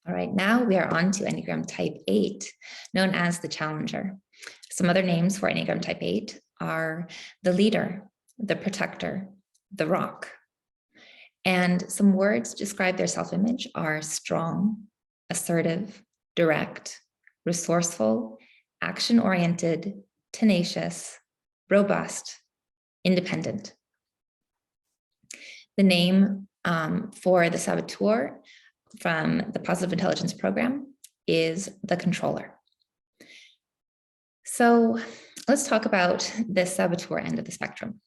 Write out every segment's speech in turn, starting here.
All right, now we are on to Enneagram Type 8, known as the Challenger. Some other names for Enneagram Type 8 are the leader, the protector, the rock. And some words to describe their self-image are strong, assertive, direct, resourceful, action-oriented, tenacious, robust, independent. The name for the Saboteur from the Positive Intelligence Program is the Controller. So let's talk about the Saboteur end of the spectrum.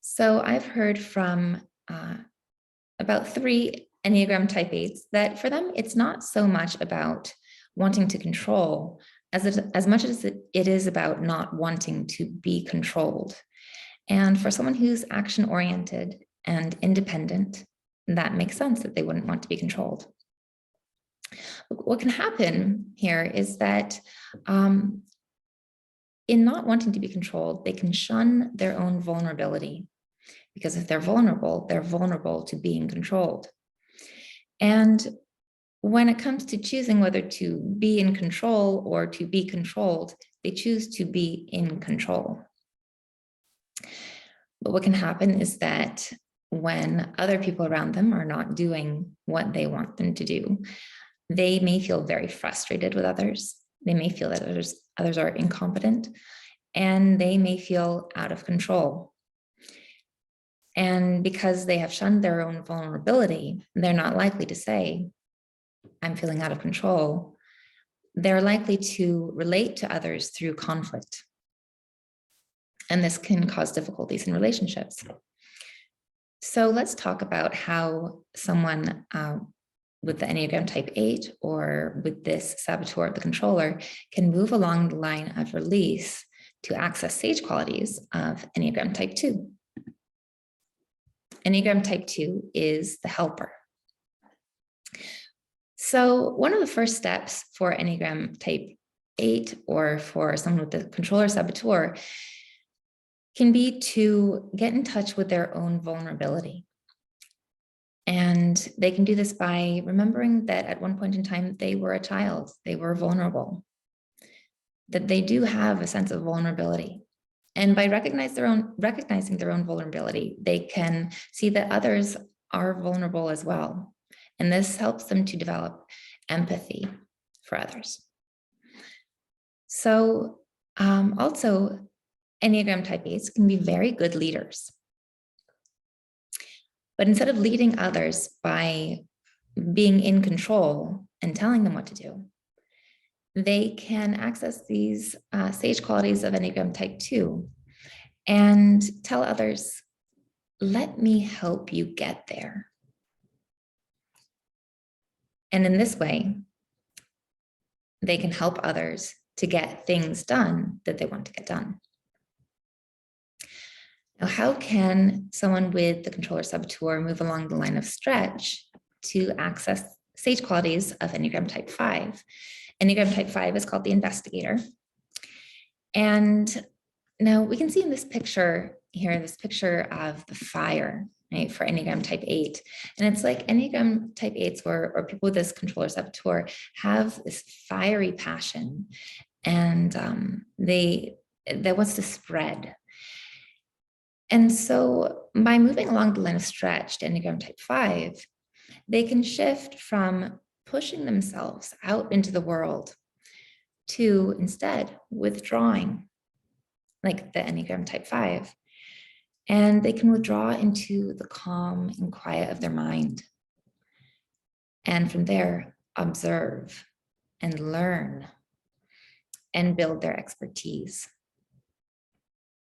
So I've heard from about 3 Enneagram Type 8s that for them, it's not so much about wanting to control as much as it is about not wanting to be controlled. And for someone who's action-oriented and independent, that makes sense that they wouldn't want to be controlled. What can happen here is that in not wanting to be controlled, they can shun their own vulnerability. Because if they're vulnerable to being controlled. And when it comes to choosing whether to be in control or to be controlled, they choose to be in control. But what can happen is that when other people around them are not doing what they want them to do, they may feel very frustrated with others. They may feel that others are incompetent, and they may feel out of control. And because they have shunned their own vulnerability, they're not likely to say, I'm feeling out of control. They're likely to relate to others through conflict. And this can cause difficulties in relationships. So let's talk about how someone with the Enneagram Type 8 or with this Saboteur of the Controller can move along the line of release to access sage qualities of Enneagram Type 2. Enneagram Type 2 is the helper. So one of the first steps for Enneagram Type 8 or for someone with the Controller Saboteur can be to get in touch with their own vulnerability. And they can do this by remembering that at one point in time, they were a child, they were vulnerable, that they do have a sense of vulnerability. And by recognizing their own vulnerability, they can see that others are vulnerable as well. And this helps them to develop empathy for others. So also, Enneagram Type 8s can be very good leaders. But instead of leading others by being in control and telling them what to do, they can access these sage qualities of Enneagram Type 2 and tell others, let me help you get there. And in this way, they can help others to get things done that they want to get done. Now, how can someone with the Controller Saboteur move along the line of stretch to access sage qualities of Enneagram Type 5? Enneagram Type 5 is called the Investigator. And now we can see in this picture here, this picture of the fire, right, for Enneagram Type 8. And it's like Enneagram Type 8s or people with this Controller Saboteur have this fiery passion, and that wants to spread. And so by moving along the line of stretch to Enneagram Type 5, they can shift from pushing themselves out into the world to instead withdrawing, like the Enneagram Type 5. And they can withdraw into the calm and quiet of their mind. And from there, observe and learn and build their expertise.